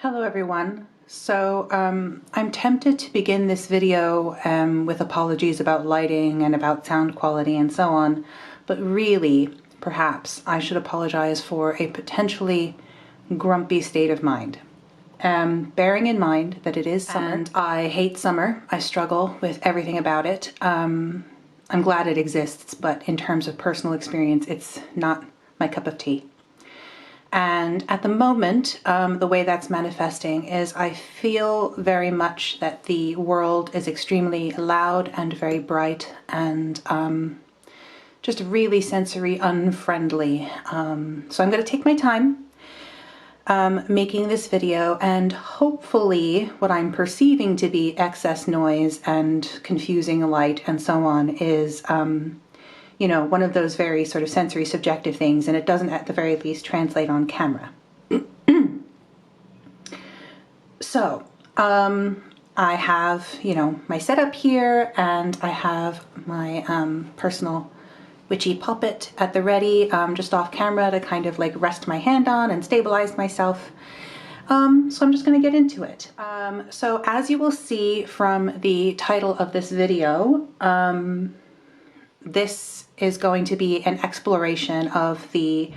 Hello everyone. I'm tempted to begin this video with apologies about lighting and about sound quality and so on, but really, perhaps, I should apologize for a potentially grumpy state of mind. Bearing in mind that it is summer, and I hate summer. I struggle with everything about it. I'm glad it exists, but in terms of personal experience, it's not my cup of tea. And at the moment, the way that's manifesting is I feel very much that the world is extremely loud and very bright and just really sensory unfriendly. So I'm going to take my time making this video, and hopefully what I'm perceiving to be excess noise and confusing light and so on is you know, one of those very sort of sensory subjective things, and it doesn't at the very least translate on camera. So, I have, you know, my setup here, and I have my personal witchy puppet at the ready, just off camera to kind of like rest my hand on and stabilize myself. So I'm just going to get into it. So as you will see from the title of this video, this is going to be an exploration of the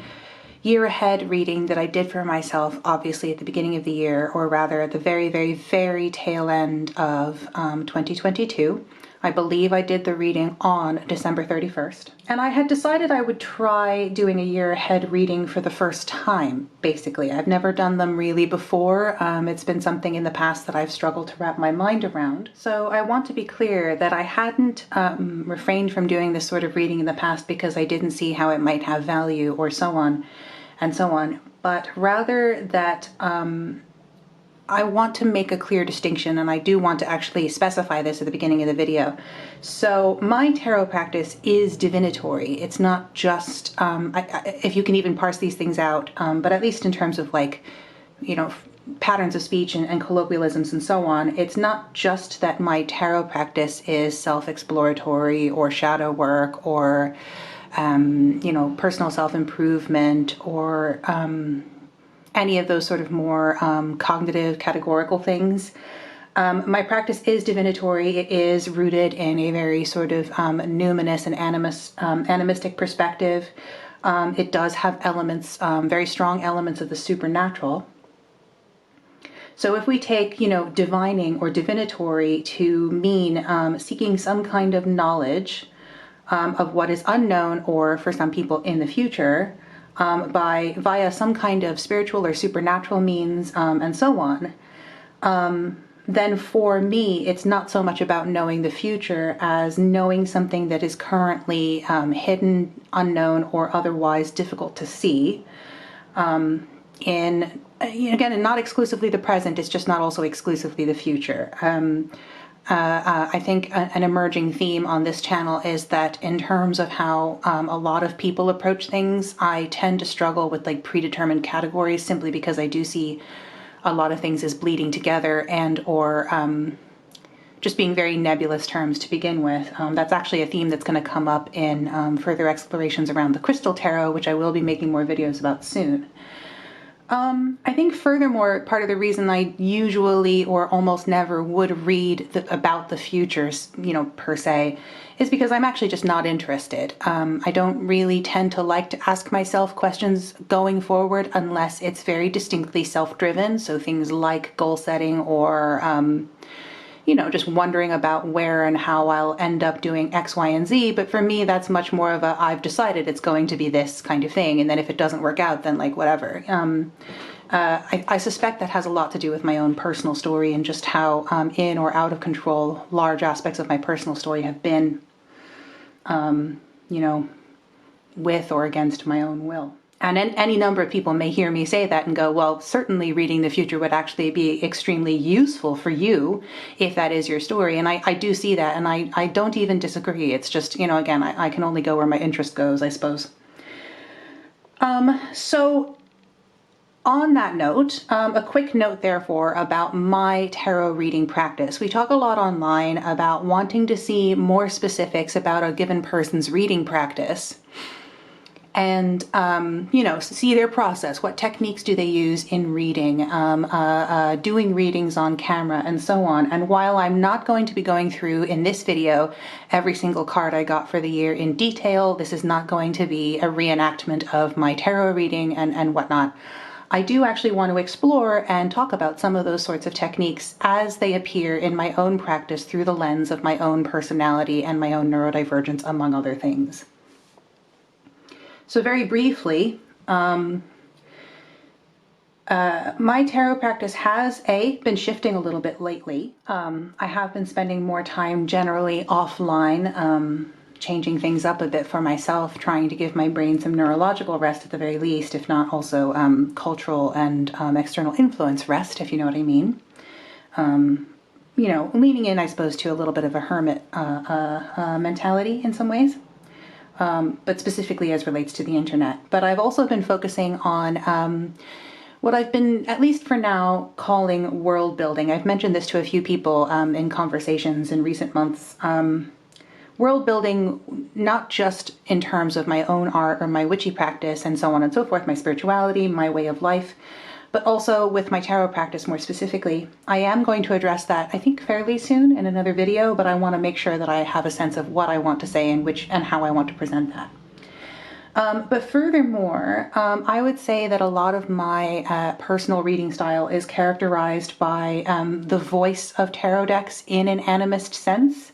year ahead reading that I did for myself, obviously at the beginning of the year, or rather at the very, very, very tail end of 2022. I believe I did the reading on December 31st. And I had decided I would try doing a year ahead reading for the first time, basically. I've never done them really before. It's been something in the past that I've struggled to wrap my mind around. So I want to be clear that I hadn't refrained from doing this sort of reading in the past because I didn't see how it might have value or so on and so on. But rather that I want to make a clear distinction, and I do want to actually specify this at the beginning of the video. So my tarot practice is divinatory. It's not just, if you can even parse these things out, but at least in terms of like, you know, patterns of speech and colloquialisms and so on, it's not just that my tarot practice is self-exploratory or shadow work or, you know, personal self-improvement or, any of those sort of more cognitive, categorical things. My practice is divinatory. It is rooted in a very sort of numinous and animistic perspective. It does have elements, very strong elements of the supernatural. So if we take, you know, divining or divinatory to mean seeking some kind of knowledge of what is unknown, or for some people in the future, via some kind of spiritual or supernatural means, and so on, then for me, it's not so much about knowing the future as knowing something that is currently hidden, unknown, or otherwise difficult to see. Again, and not exclusively the present, it's just not also exclusively the future. I think an emerging theme on this channel is that in terms of how a lot of people approach things, I tend to struggle with like predetermined categories simply because I do see a lot of things as bleeding together and or just being very nebulous terms to begin with. That's actually a theme that's going to come up in further explorations around the Crystal Tarot, which I will be making more videos about soon. I think furthermore, part of the reason I usually or almost never would read about the futures, you know, per se, is because I'm actually just not interested. I don't really tend to like to ask myself questions going forward unless it's very distinctly self-driven. So things like goal setting or, you know, just wondering about where and how I'll end up doing X, Y, and Z. But for me, that's much more of a, I've decided it's going to be this kind of thing. And then if it doesn't work out, then like whatever. I suspect that has a lot to do with my own personal story and just how in or out of control large aspects of my personal story have been, you know, with or against my own will. And any number of people may hear me say that and go, well, certainly reading the future would actually be extremely useful for you if that is your story. And I do see that, and I don't even disagree. It's just, you know, again, I can only go where my interest goes, I suppose. So on that note, a quick note, therefore, about my tarot reading practice. We talk a lot online about wanting to see more specifics about a given person's reading practice. and, you know, see their process. What techniques do they use in reading, doing readings on camera, and so on. And while I'm not going to be going through in this video every single card I got for the year in detail, this is not going to be a reenactment of my tarot reading and whatnot. I do actually want to explore and talk about some of those sorts of techniques as they appear in my own practice through the lens of my own personality and my own neurodivergence, among other things. So very briefly, my tarot practice has been shifting a little bit lately. I have been spending more time generally offline, changing things up a bit for myself, trying to give my brain some neurological rest at the very least, if not also cultural and external influence rest, if you know what I mean. You know, leaning in, I suppose, to a little bit of a hermit mentality in some ways. But specifically as relates to the internet. But I've also been focusing on what I've been, at least for now, calling world building. I've mentioned this to a few people in conversations in recent months. World building, not just in terms of my own art or my witchy practice and so on and so forth, my spirituality, my way of life, but also with my tarot practice more specifically. I am going to address that, I think, fairly soon in another video, but I want to make sure that I have a sense of what I want to say and how I want to present that. But furthermore, I would say that a lot of my personal reading style is characterized by the voice of tarot decks in an animist sense.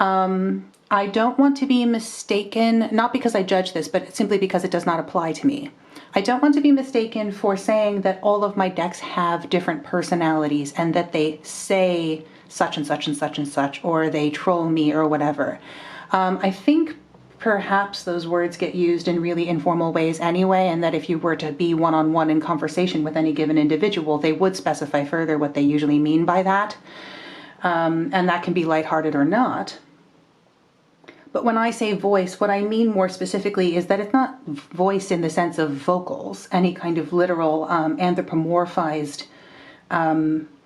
I don't want to be mistaken, not because I judge this, but simply because it does not apply to me. I don't want to be mistaken for saying that all of my decks have different personalities and that they say such and such and such and such, or they troll me or whatever. I think perhaps those words get used in really informal ways anyway, and that if you were to be one-on-one in conversation with any given individual, they would specify further what they usually mean by that. And that can be lighthearted or not. But when I say voice, what I mean more specifically is that it's not voice in the sense of vocals, any kind of literal anthropomorphized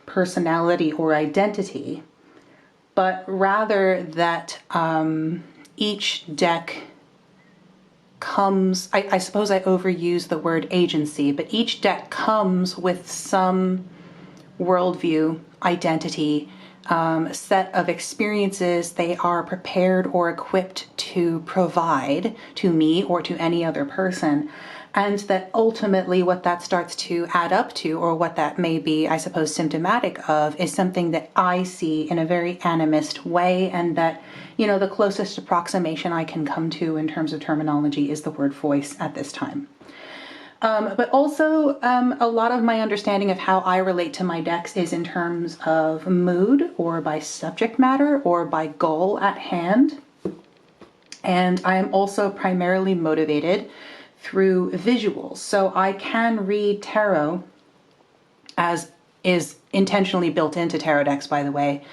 personality or identity, but rather that each deck comes, I suppose I overuse the word agency, but each deck comes with some worldview, identity, set of experiences they are prepared or equipped to provide to me or to any other person. And that ultimately what that starts to add up to, or what that may be, I suppose, symptomatic of, is something that I see in a very animist way, and that, you know, the closest approximation I can come to in terms of terminology is the word voice at this time. But also a lot of my understanding of how I relate to my decks is in terms of mood, or by subject matter, or by goal at hand. And I am also primarily motivated through visuals. So I can read tarot, as is intentionally built into tarot decks, by the way.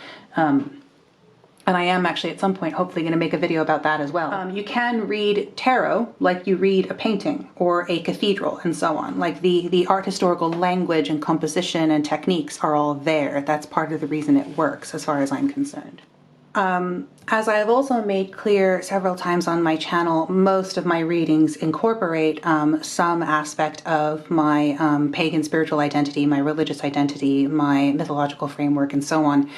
And I am actually at some point hopefully going to make a video about that as well. You can read tarot like you read a painting or a cathedral and so on. Like the art historical language and composition and techniques are all there. That's part of the reason it works as far as I'm concerned. As I have also made clear several times on my channel, most of my readings incorporate some aspect of my pagan spiritual identity, my religious identity, my mythological framework, and so on.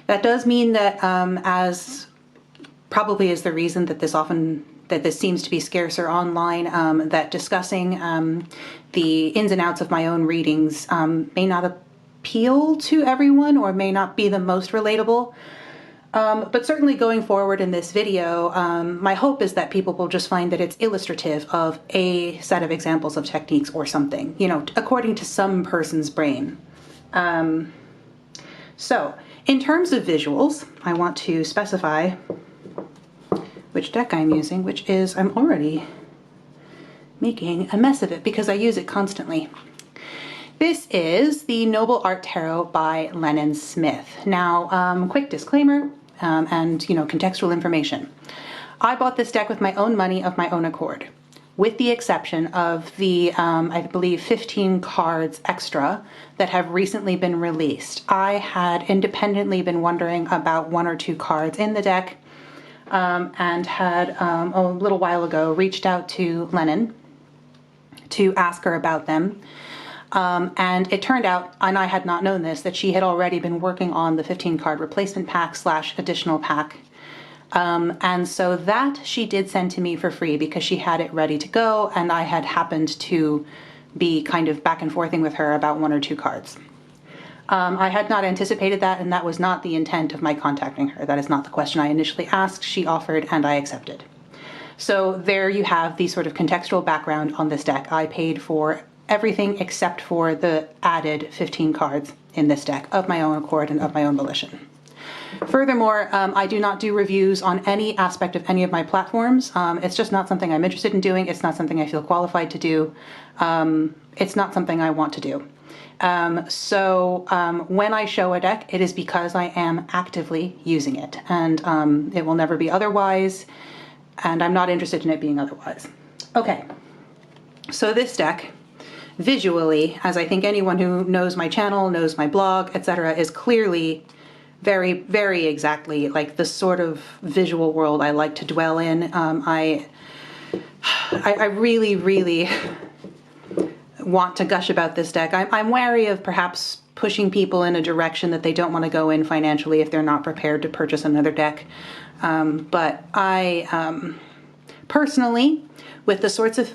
That does mean that, as probably is the reason that this seems to be scarcer online, that discussing the ins and outs of my own readings may not appeal to everyone, or may not be the most relatable. But certainly going forward in this video, my hope is that people will just find that it's illustrative of a set of examples of techniques or something, you know, according to some person's brain. So in terms of visuals, I want to specify which deck I'm using, which is, I'm already making a mess of it because I use it constantly. This is the Noble Art Tarot by Lennon Smith. Now, quick disclaimer, and, you know, contextual information. I bought this deck with my own money of my own accord, with the exception of the, I believe, 15 cards extra that have recently been released. I had independently been wondering about one or two cards in the deck, and had a little while ago reached out to Lennon to ask her about them. And it turned out, and I had not known this, that she had already been working on the 15 card replacement pack / additional pack. And so that she did send to me for free because she had it ready to go, and I had happened to be kind of back and forthing with her about 1 or 2 cards. I had not anticipated that, and that was not the intent of my contacting her. That is not the question I initially asked. She offered, and I accepted. So there you have the sort of contextual background on this deck. I paid for everything except for the added 15 cards in this deck of my own accord and of my own volition. Furthermore, I do not do reviews on any aspect of any of my platforms. It's just not something I'm interested in doing. It's not something I feel qualified to do. It's not something I want to do. When I show a deck, it is because I am actively using it, and it will never be otherwise, and I'm not interested in it being otherwise. Okay, so this deck, visually, as I think anyone who knows my channel, knows my blog, etc., is clearly very, very exactly like the sort of visual world I like to dwell in. I really, really want to gush about this deck. I'm wary of perhaps pushing people in a direction that they don't want to go in financially if they're not prepared to purchase another deck. But I personally, with the sorts of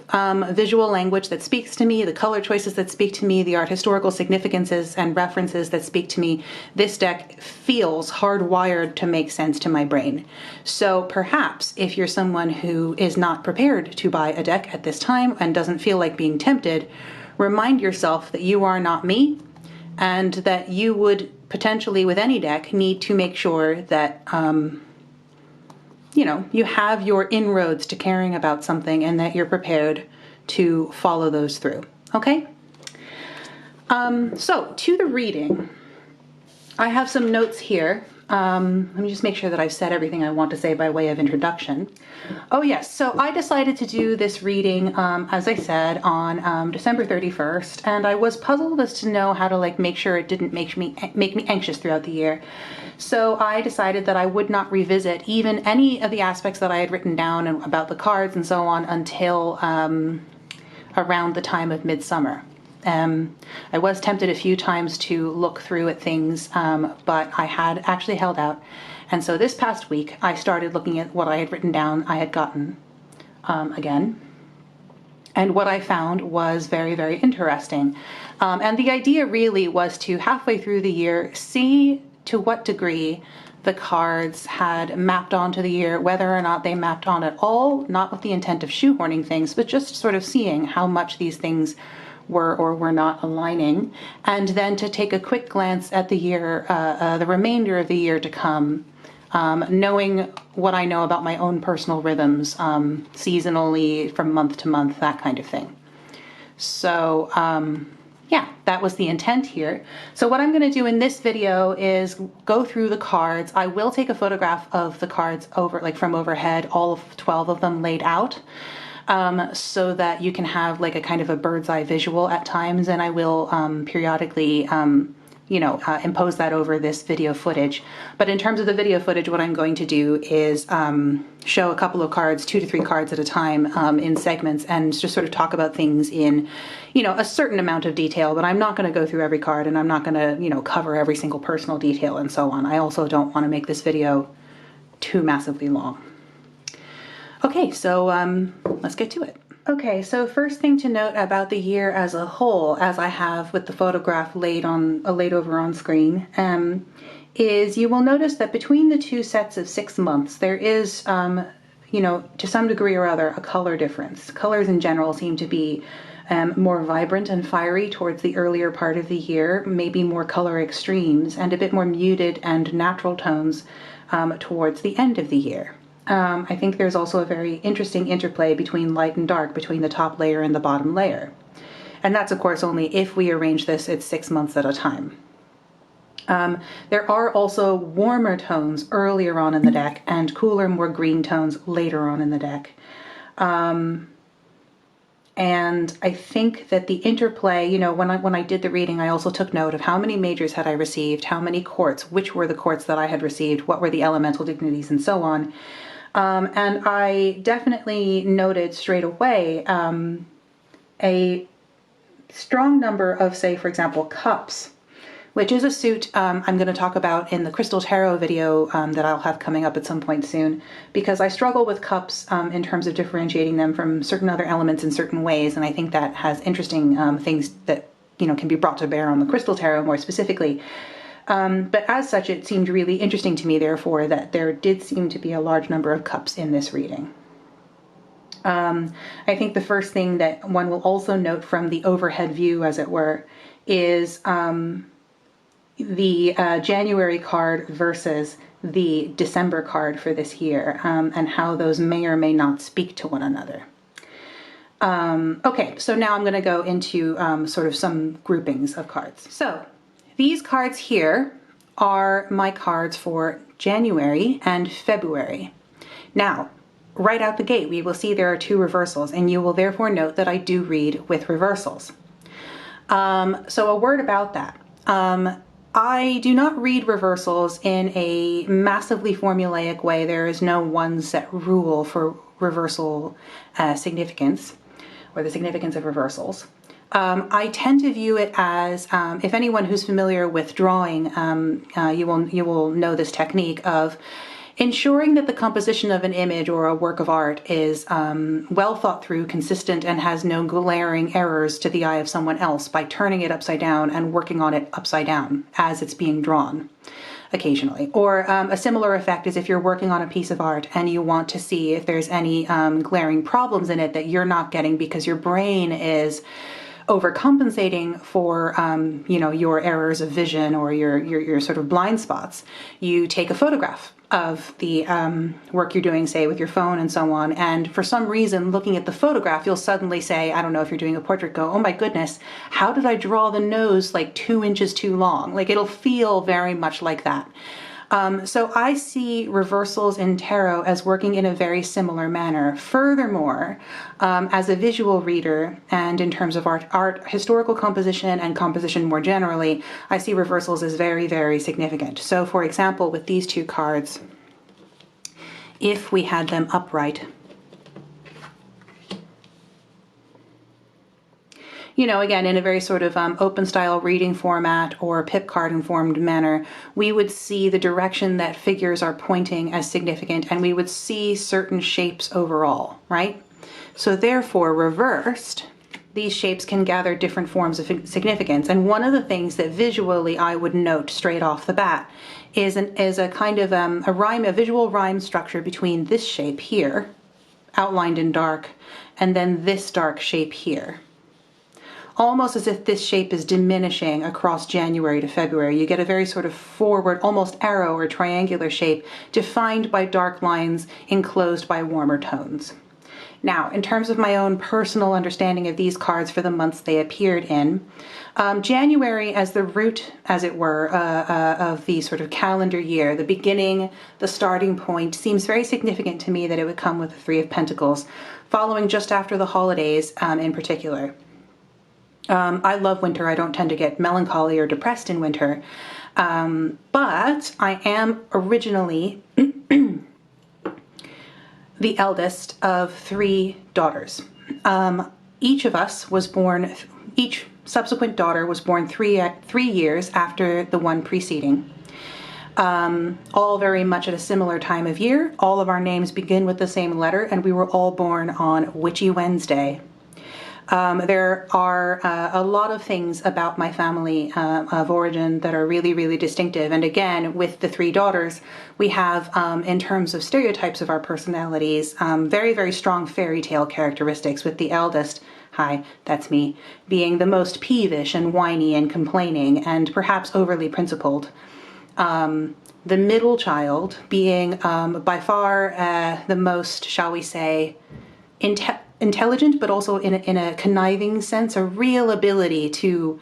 visual language that speaks to me, the color choices that speak to me, the art historical significances and references that speak to me, this deck feels hardwired to make sense to my brain. So perhaps if you're someone who is not prepared to buy a deck at this time and doesn't feel like being tempted, remind yourself that you are not me, and that you would potentially, with any deck, need to make sure that you know, you have your inroads to caring about something and that you're prepared to follow those through, okay? So to the reading, I have some notes here. Let me just make sure that I've said everything I want to say by way of introduction. Oh yes, so I decided to do this reading, as I said, on December 31st, and I was puzzled as to know how to like make sure it didn't make me anxious throughout the year. So I decided that I would not revisit even any of the aspects that I had written down and about the cards and so on until around the time of midsummer. I was tempted a few times to look through at things, but I had actually held out. And so this past week, I started looking at what I had written down I had gotten again. And what I found was very, very interesting. And the idea really was to, halfway through the year, see to what degree the cards had mapped onto the year, whether or not they mapped on at all, not with the intent of shoehorning things, but just sort of seeing how much these things were or were not aligning, and then to take a quick glance at the year, the remainder of the year to come, knowing what I know about my own personal rhythms, seasonally, from month to month, that kind of thing. So yeah, that was the intent here. So what I'm going to do in this video is go through the cards. I will take a photograph of the cards from overhead, all of 12 of them laid out, so that you can have like a kind of a bird's eye visual at times, and I will periodically impose that over this video footage. But in terms of the video footage, what I'm going to do is show a couple of cards, 2 to 3 cards at a time, in segments, and just sort of talk about things in, a certain amount of detail. But I'm not going to go through every card, and I'm not going to, cover every single personal detail and so on. I also don't want to make this video too massively long. Okay, so let's get to it. Okay, so first thing to note about the year as a whole, as I have with the photograph laid over on screen, is you will notice that between the 2 sets of 6 months, there is, to some degree or other, a color difference. Colors in general seem to be more vibrant and fiery towards the earlier part of the year, maybe more color extremes, and a bit more muted and natural tones towards the end of the year. I think there's also a very interesting interplay between light and dark, between the top layer and the bottom layer. And that's, of course, only if we arrange this at 6 months at a time. There are also warmer tones earlier on in the deck and cooler, more green tones later on in the deck. And I think that the interplay, when I did the reading, I also took note of how many majors had I received, how many courts, which were the courts that I had received, what were the elemental dignities, and so on. And I definitely noted straight away a strong number of, say, for example, cups, which is a suit I'm going to talk about in the Crystal Tarot video that I'll have coming up at some point soon, because I struggle with cups in terms of differentiating them from certain other elements in certain ways, and I think that has interesting things that, you know, can be brought to bear on the Crystal Tarot more specifically. But as such, it seemed really interesting to me, therefore, that there did seem to be a large number of cups in this reading. I think the first thing that one will also note from the overhead view, as it were, is the January card versus the December card for this year, and how those may or may not speak to one another. Okay, so now I'm going to go into sort of some groupings of cards. So these cards here are my cards for January and February. Now, right out the gate, we will see there are two reversals, and you will therefore note that I do read with reversals. So a word about that. I do not read reversals in a massively formulaic way. There is no one set rule for reversal significance, or the significance of reversals. I tend to view it as, if anyone who's familiar with drawing, you will know this technique of ensuring that the composition of an image or a work of art is well thought through, consistent, and has no glaring errors to the eye of someone else by turning it upside down and working on it upside down as it's being drawn occasionally. Or a similar effect is if you're working on a piece of art and you want to see if there's any glaring problems in it that you're not getting because your brain is overcompensating for, you know, your errors of vision or your sort of blind spots. You take a photograph of the work you're doing, say, with your phone and so on, and for some reason, looking at the photograph, you'll suddenly say, I don't know if you're doing a portrait, go, oh my goodness, how did I draw the nose like 2 inches too long? Like, it'll feel very much like that. So I see reversals in tarot as working in a very similar manner. Furthermore, as a visual reader and in terms of art, historical composition and composition more generally, I see reversals as very, very significant. So for example, with these two cards, if we had them upright, you know, again, in a very sort of open style reading format or pip card informed manner, we would see the direction that figures are pointing as significant, and we would see certain shapes overall, right? So therefore, reversed, these shapes can gather different forms of significance. And one of the things that visually I would note straight off the bat is a kind of a visual rhyme structure between this shape here, outlined in dark, and then this dark shape here. Almost as if this shape is diminishing across January to February. You get a very sort of forward, almost arrow or triangular shape defined by dark lines enclosed by warmer tones. Now, in terms of my own personal understanding of these cards for the months they appeared in, January as the root, as it were, of the sort of calendar year, the beginning, the starting point, seems very significant to me that it would come with the Three of Pentacles, following just after the holidays in particular. I love winter. I don't tend to get melancholy or depressed in winter, but I am originally the eldest of 3 daughters. Each subsequent daughter was born three years after the one preceding. All very much at a similar time of year. All of our names begin with the same letter, and we were all born on Witchy Wednesday. There are a lot of things about my family of origin that are really, really distinctive. And again, with the 3 daughters, we have, in terms of stereotypes of our personalities, very, very strong fairy tale characteristics, with the eldest, hi, that's me, being the most peevish and whiny and complaining and perhaps overly principled. The middle child being by far the most, shall we say, intelligent, but also in a conniving sense, a real ability to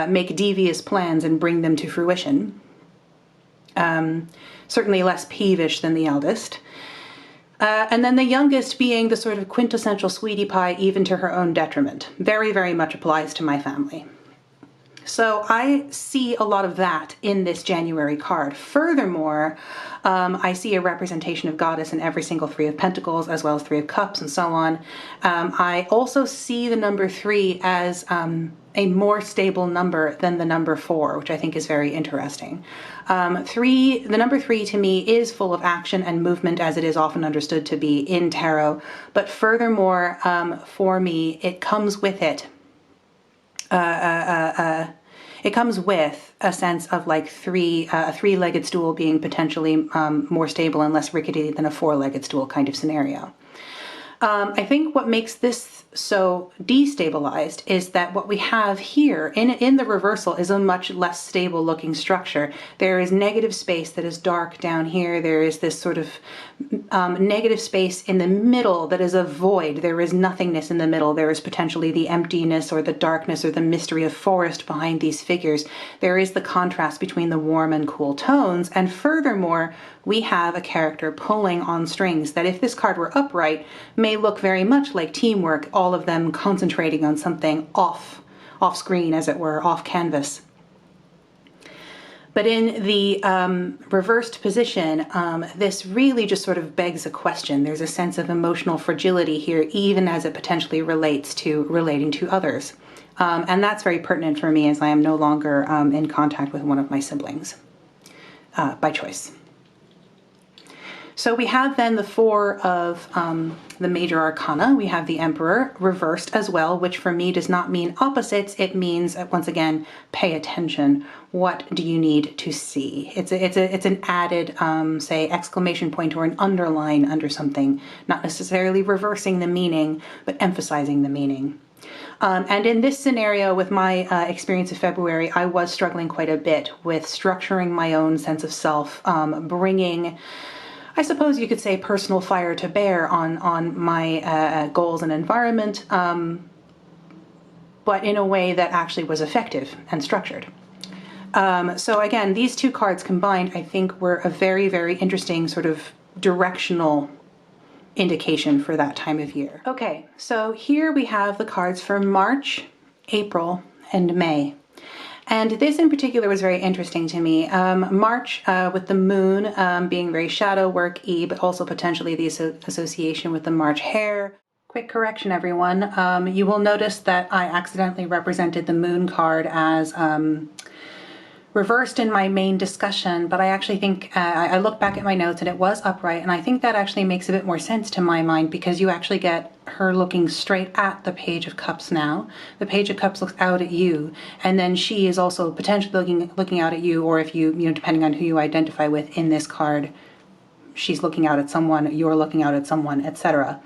make devious plans and bring them to fruition. Certainly less peevish than the eldest. And then the youngest being the sort of quintessential sweetie pie, even to her own detriment. Very, very much applies to my family. So I see a lot of that in this January card. Furthermore, I see a representation of Goddess in every single Three of Pentacles, as well as Three of Cups and so on. I also see the number 3 as a more stable number than the number 4, which I think is very interesting. The number 3 to me is full of action and movement, as it is often understood to be in tarot. But furthermore, for me, it comes with it. It comes with a sense of like a three-legged stool being potentially more stable and less rickety than a four-legged stool kind of scenario. I think what makes this so destabilized is that what we have here in the reversal is a much less stable looking structure. There is negative space that is dark down here. There is this sort of negative space in the middle that is a void. There is nothingness in the middle. There is potentially the emptiness or the darkness or the mystery of forest behind these figures. There is the contrast between the warm and cool tones. And furthermore, we have a character pulling on strings that, if this card were upright, may look very much like teamwork, all of them concentrating on something off screen, as it were, off canvas. But in the reversed position, this really just sort of begs a question. There's a sense of emotional fragility here, even as it potentially relates to relating to others. And that's very pertinent for me, as I am no longer in contact with one of my siblings by choice. So we have then the 4 of the major arcana. We have the Emperor reversed as well, which for me does not mean opposites. It means, once again, pay attention. What do you need to see? It's an added, say, exclamation point or an underline under something, not necessarily reversing the meaning, but emphasizing the meaning. And in this scenario, with my experience of February, I was struggling quite a bit with structuring my own sense of self, bringing, I suppose you could say, personal fire to bear on my goals and environment, but in a way that actually was effective and structured. So again, these two cards combined, I think, were a very, very interesting sort of directional indication for that time of year. Okay, so here we have the cards for March, April, and May. And this in particular was very interesting to me. March, with the moon being very shadow work-y, but also potentially the association with the March hare. Quick correction, everyone. You will notice that I accidentally represented the moon card as reversed in my main discussion, but I actually think, I look back at my notes and it was upright, and I think that actually makes a bit more sense to my mind, because you actually get her looking straight at the Page of Cups now. The Page of Cups looks out at you, and then she is also potentially looking out at you, or if you know, depending on who you identify with in this card, she's looking out at someone, you're looking out at someone, etc.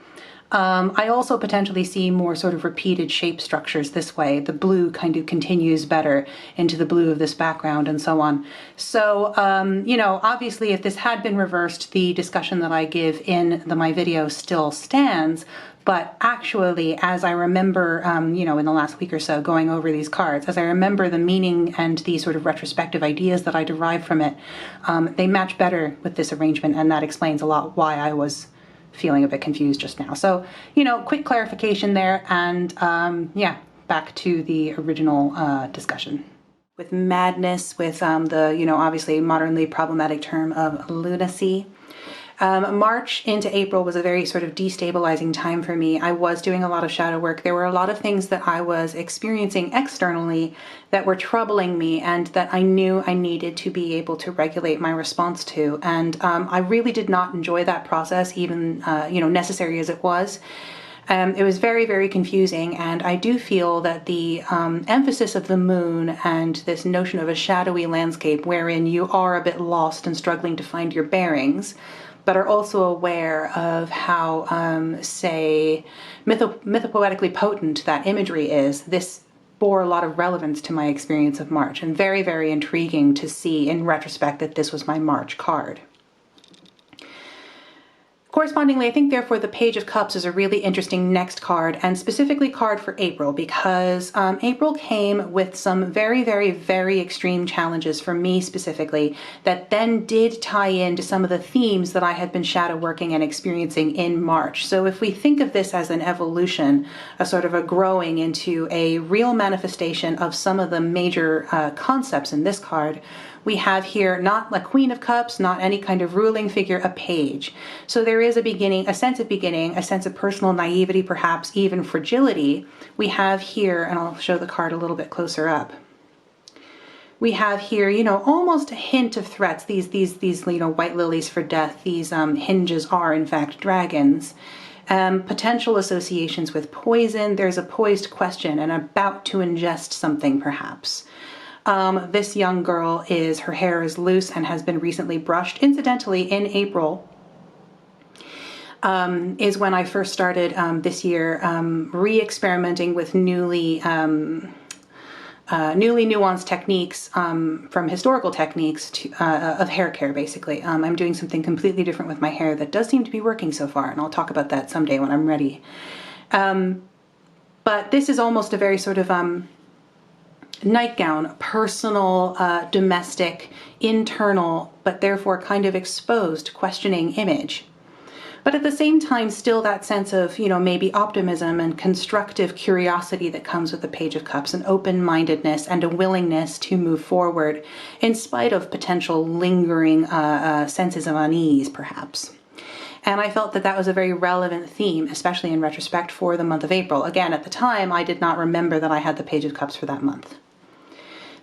I also potentially see more sort of repeated shape structures this way. The blue kind of continues better into the blue of this background and so on. So, you know, obviously if this had been reversed, the discussion that I give in my video still stands. But actually, as I remember, you know, in the last week or so going over these cards, as I remember the meaning and the sort of retrospective ideas that I derived from it, they match better with this arrangement, and that explains a lot why I was feeling a bit confused just now. So, you know, quick clarification there, and yeah, back to the original discussion. With madness, with the, you know, obviously modernly problematic term of lunacy. March into April was a very sort of destabilizing time for me. I was doing a lot of shadow work. There were a lot of things that I was experiencing externally that were troubling me, and that I knew I needed to be able to regulate my response to. And I really did not enjoy that process, even, you know, necessary as it was. It was very, very confusing, and I do feel that the emphasis of the moon and this notion of a shadowy landscape wherein you are a bit lost and struggling to find your bearings, but are also aware of how, say, mythopoetically potent that imagery is. This bore a lot of relevance to my experience of March, and very, very intriguing to see in retrospect that this was my March card. Correspondingly, I think therefore the Page of Cups is a really interesting next card, and specifically card for April, because April came with some very, very, very extreme challenges for me specifically that then did tie into some of the themes that I had been shadow working and experiencing in March. So if we think of this as an evolution, a sort of a growing into a real manifestation of some of the major concepts in this card, we have here not a Queen of Cups, not any kind of ruling figure, a page. So there is a beginning, a sense of personal naivety, perhaps even fragility. We have here, and I'll show the card a little bit closer up. We have here, you know, almost a hint of threats. These you know, white lilies for death. These hinges are in fact dragons. Potential associations with poison. There's a poised question and about to ingest something, perhaps. This young girl her hair is loose and has been recently brushed. Incidentally, in April is when I first started this year re-experimenting with newly nuanced techniques from historical techniques of hair care, basically. I'm doing something completely different with my hair that does seem to be working so far, and I'll talk about that someday when I'm ready. But this is almost a very sort of nightgown, personal, domestic, internal, but therefore kind of exposed, questioning image. But at the same time, still that sense of, you know, maybe optimism and constructive curiosity that comes with the Page of Cups, an open-mindedness and a willingness to move forward in spite of potential lingering senses of unease, perhaps. And I felt that that was a very relevant theme, especially in retrospect, for the month of April. Again, at the time, I did not remember that I had the Page of Cups for that month.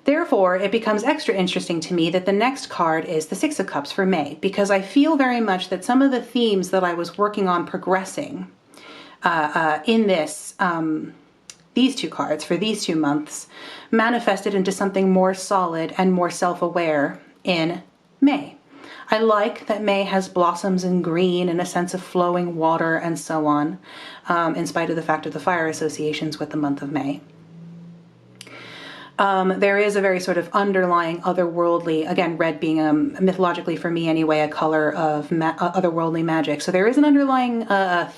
Therefore, it becomes extra interesting to me that the next card is the Six of Cups for May, because I feel very much that some of the themes that I was working on progressing in these two cards for these 2 months manifested into something more solid and more self-aware in May. I like that May has blossoms in green and a sense of flowing water and so on, in spite of the fact of the fire associations with the month of May. There is a very sort of underlying otherworldly, again, red being mythologically for me anyway, a color of otherworldly magic. So there is an underlying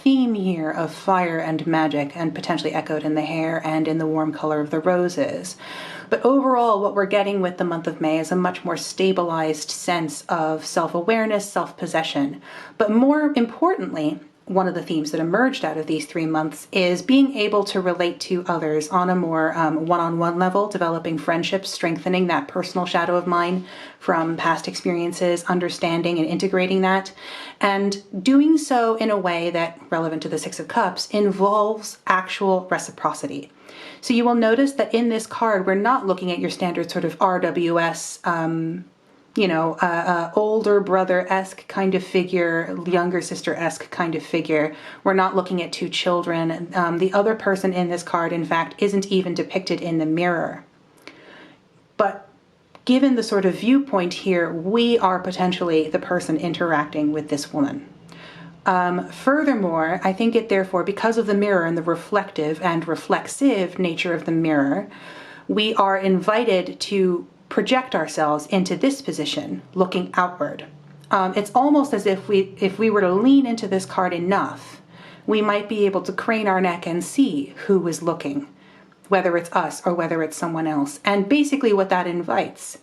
theme here of fire and magic, and potentially echoed in the hair and in the warm color of the roses. But overall, what we're getting with the month of May is a much more stabilized sense of self-awareness, self-possession. But more importantly, one of the themes that emerged out of these 3 months is being able to relate to others on a more one-on-one level, developing friendships, strengthening that personal shadow of mine from past experiences, understanding and integrating that, and doing so in a way that, relevant to the Six of Cups, involves actual reciprocity. So you will notice that in this card, we're not looking at your standard sort of RWS, you know, older brother-esque kind of figure, younger sister-esque kind of figure. We're not looking at two children. The other person in this card, in fact, isn't even depicted in the mirror. But given the sort of viewpoint here, we are potentially the person interacting with this woman. Furthermore, I think it therefore, because of the mirror and the reflective and reflexive nature of the mirror, we are invited to project ourselves into this position, looking outward. It's almost as if we were to lean into this card enough, we might be able to crane our neck and see who is looking, whether it's us or whether it's someone else. And basically what that invites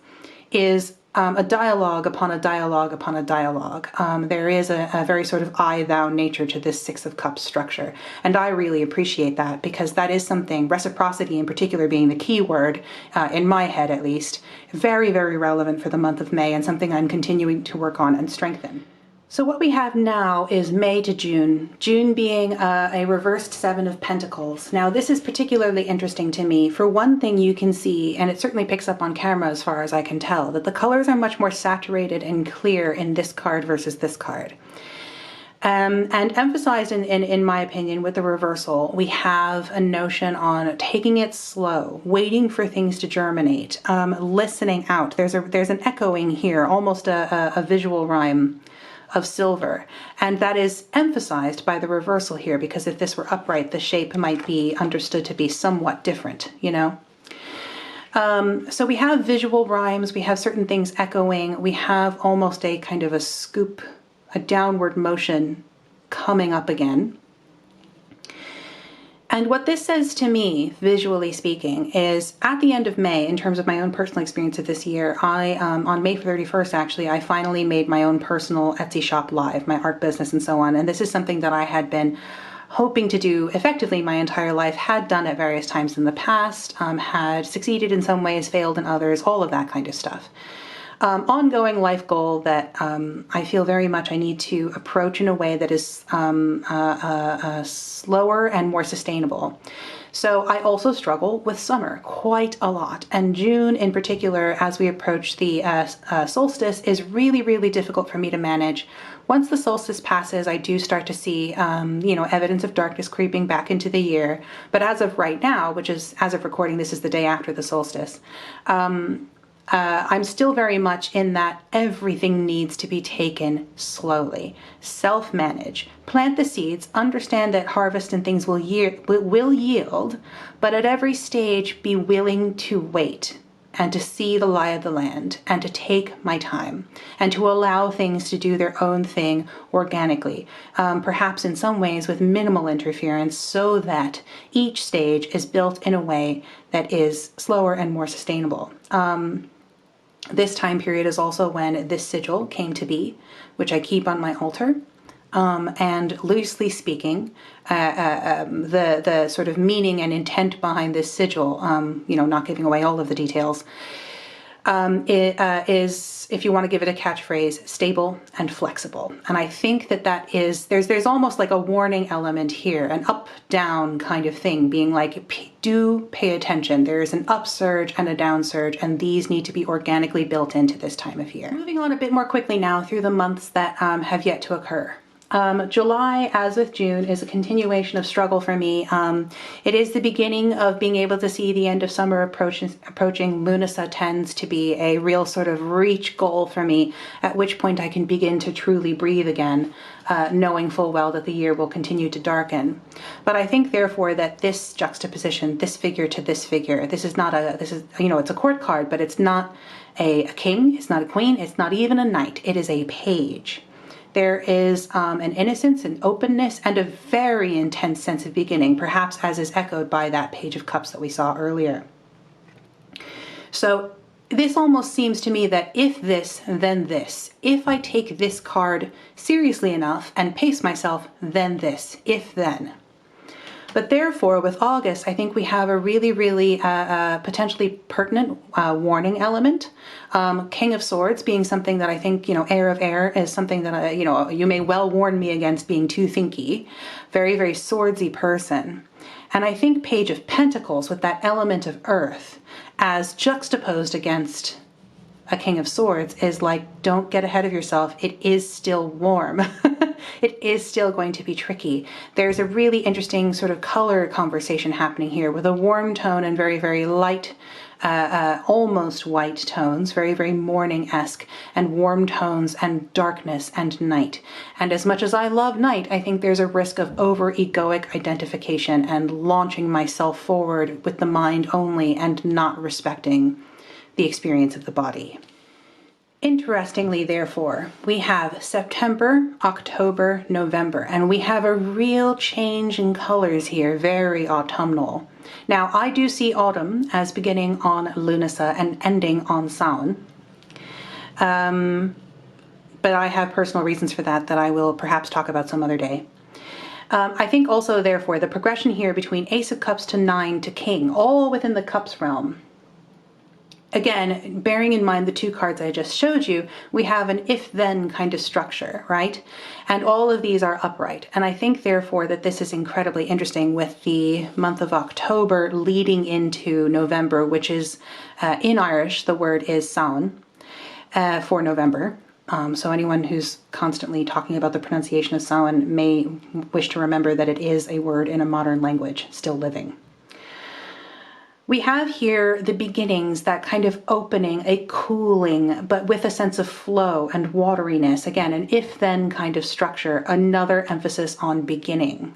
is a dialogue upon a dialogue upon a dialogue. There is a very sort of I-thou nature to this Six of Cups structure. And I really appreciate that, because that is something, reciprocity in particular being the key word, in my head at least, very, very relevant for the month of May and something I'm continuing to work on and strengthen. So what we have now is May to June, June being a reversed Seven of Pentacles. Now this is particularly interesting to me. For one thing, you can see, and it certainly picks up on camera as far as I can tell, that the colors are much more saturated and clear in this card versus this card. And emphasized in my opinion with the reversal, we have a notion on taking it slow, waiting for things to germinate, listening out. There's an echoing here, almost a visual rhyme of silver, and that is emphasized by the reversal here, because if this were upright, the shape might be understood to be somewhat different, you know? So we have visual rhymes, we have certain things echoing, we have almost a kind of a scoop, a downward motion coming up again. And what this says to me, visually speaking, is at the end of May, in terms of my own personal experience of this year, on May 31st, actually, I finally made my own personal Etsy shop live, my art business and so on. And this is something that I had been hoping to do effectively my entire life, had done at various times in the past, had succeeded in some ways, failed in others, all of that kind of stuff. Ongoing life goal that I feel very much I need to approach in a way that is slower and more sustainable. So I also struggle with summer quite a lot, and June in particular, as we approach the solstice, is really, really difficult for me to manage. Once the solstice passes, I do start to see, evidence of darkness creeping back into the year. But as of right now, which is, as of recording, this is the day after the solstice, I'm still very much in that everything needs to be taken slowly. Self-manage, plant the seeds, understand that harvest and things will yield, but at every stage be willing to wait and to see the lie of the land and to take my time and to allow things to do their own thing organically, perhaps in some ways with minimal interference, so that each stage is built in a way that is slower and more sustainable. This time period is also when this sigil came to be, which I keep on my altar. And loosely speaking, the sort of meaning and intent behind this sigil, not giving away all of the details, is, if you want to give it a catchphrase, stable and flexible. And I think that is, there's almost like a warning element here, an up-down kind of thing, being like, do pay attention. There is an upsurge and a downsurge, and these need to be organically built into this time of year. Moving on a bit more quickly now through the months that have yet to occur. July, as with June, is a continuation of struggle for me. It is the beginning of being able to see the end of summer approaching. Lunasa tends to be a real sort of reach goal for me, at which point I can begin to truly breathe again, knowing full well that the year will continue to darken. But I think, therefore, that this juxtaposition, this figure to this figure, it's a court card, but it's not a king, it's not a queen, it's not even a knight, it is a page. There is an innocence, an openness, and a very intense sense of beginning, perhaps as is echoed by that Page of Cups that we saw earlier. So this almost seems to me that if this, then this. If I take this card seriously enough and pace myself, then this. If then. But therefore, with August, I think we have a really, really potentially pertinent warning element. King of Swords being something that I think, Heir of Air is something that, you may well warn me against being too thinky. Very, very swordsy person. And I think Page of Pentacles with that element of earth as juxtaposed against a King of Swords is like, don't get ahead of yourself. It is still warm. It is still going to be tricky. There's a really interesting sort of color conversation happening here with a warm tone and very, very light, almost white tones, very, very morning-esque, and warm tones and darkness and night. And as much as I love night, I think there's a risk of over-egoic identification and launching myself forward with the mind only and not respecting the experience of the body. Interestingly, therefore, we have September, October, November, and we have a real change in colors here, very autumnal. Now, I do see autumn as beginning on Lunasa and ending on Samhain, but I have personal reasons for that I will perhaps talk about some other day. I think also, therefore, the progression here between Ace of Cups to 9 to King, all within the Cups realm. Again, bearing in mind the two cards I just showed you, we have an if-then kind of structure, right? And all of these are upright. And I think, therefore, that this is incredibly interesting with the month of October leading into November, which is, in Irish, the word is Samhain for November. So anyone who's constantly talking about the pronunciation of Samhain may wish to remember that it is a word in a modern language, still living. We have here the beginnings, that kind of opening, a cooling, but with a sense of flow and wateriness. Again, an if-then kind of structure, another emphasis on beginning.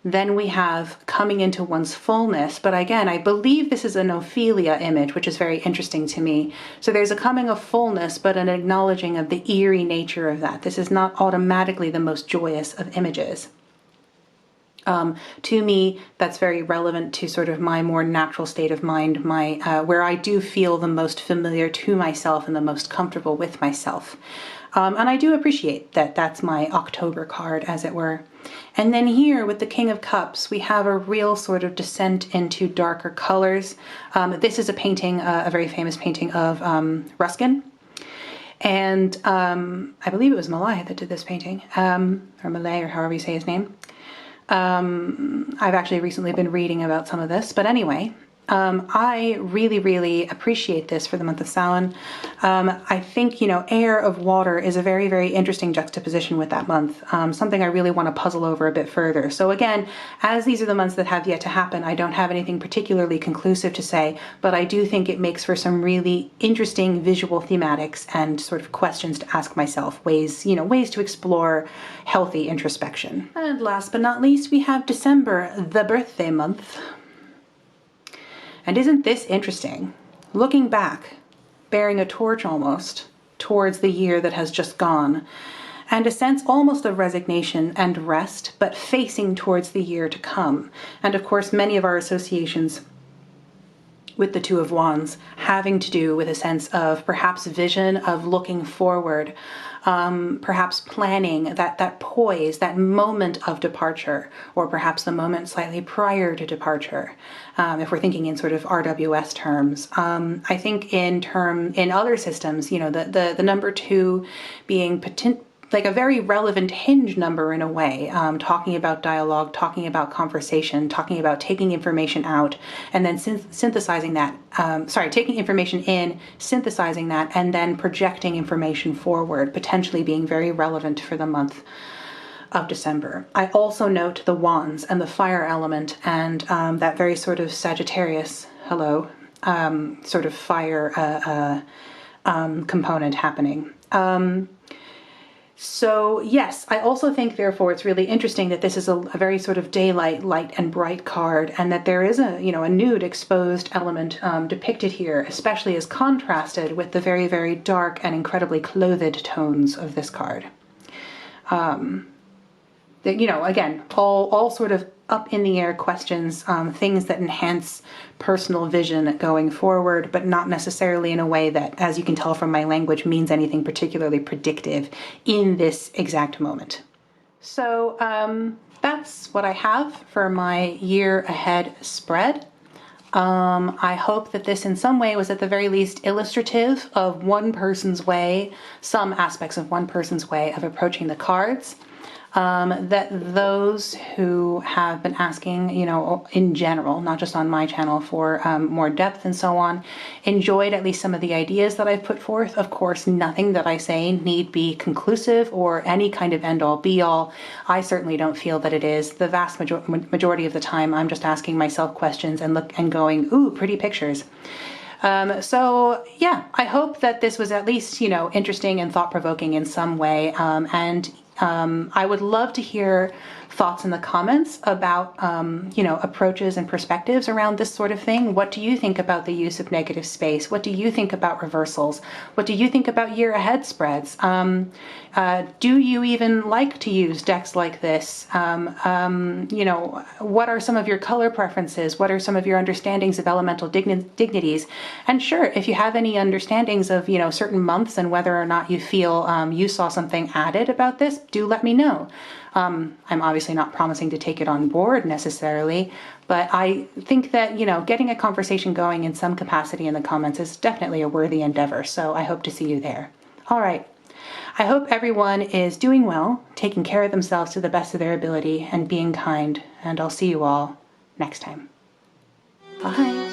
Then we have coming into one's fullness. But again, I believe this is an Ophelia image, which is very interesting to me. So there's a coming of fullness, but an acknowledging of the eerie nature of that. This is not automatically the most joyous of images. To me, that's very relevant to sort of my more natural state of mind, where I do feel the most familiar to myself and the most comfortable with myself. And I do appreciate that that's my October card, as it were. And then here with the King of Cups, we have a real sort of descent into darker colors. This is a painting, a very famous painting of Ruskin. And I believe it was Malay that did this painting, or Malay, or however you say his name. I've actually recently been reading about some of this, but anyway, I really, really appreciate this for the month of Samhain. I think, you know, air of water is a very, very interesting juxtaposition with that month, something I really want to puzzle over a bit further. So again, as these are the months that have yet to happen, I don't have anything particularly conclusive to say, but I do think it makes for some really interesting visual thematics and sort of questions to ask myself, ways to explore healthy introspection. And last but not least, we have December, the birthday month. And isn't this interesting? Looking back, bearing a torch almost towards the year that has just gone, and a sense almost of resignation and rest, but facing towards the year to come. And of course, many of our associations with the Two of Wands having to do with a sense of perhaps vision, of looking forward, perhaps planning, that poise, that moment of departure, or perhaps the moment slightly prior to departure, if we're thinking in sort of RWS terms. I think in other systems, you know, the number 2 being like a very relevant hinge number in a way, talking about dialogue, talking about conversation, talking about taking information out and then synthesizing that, taking information in, synthesizing that, and then projecting information forward, potentially being very relevant for the month of December. I also note the wands and the fire element and that very sort of Sagittarius, sort of fire component happening. So yes, I also think therefore it's really interesting that this is a very sort of daylight, light and bright card, and that there is a nude exposed element depicted here, especially as contrasted with the very, very dark and incredibly clothed tones of this card. Again, all sort of up in the air questions, things that enhance personal vision going forward, but not necessarily in a way that, as you can tell from my language, means anything particularly predictive in this exact moment. So that's what I have for my year ahead spread. I hope that this in some way was at the very least illustrative of one person's way, some aspects of one person's way of approaching the cards. That those who have been asking, in general, not just on my channel, for more depth and so on, enjoyed at least some of the ideas that I've put forth. Of course, nothing that I say need be conclusive or any kind of end-all be-all. I certainly don't feel that it is. The vast majority of the time, I'm just asking myself questions and going, ooh, pretty pictures. So yeah, I hope that this was at least, interesting and thought-provoking in some way, I would love to hear thoughts in the comments about, approaches and perspectives around this sort of thing. What do you think about the use of negative space? What do you think about reversals? What do you think about year ahead spreads? Do you even like to use decks like this? What are some of your color preferences? What are some of your understandings of elemental dignities? And sure, if you have any understandings of, certain months and whether or not you feel you saw something added about this, do let me know. I'm obviously not promising to take it on board necessarily, but I think that, getting a conversation going in some capacity in the comments is definitely a worthy endeavor, so I hope to see you there. All right. I hope everyone is doing well, taking care of themselves to the best of their ability, and being kind, and I'll see you all next time. Bye.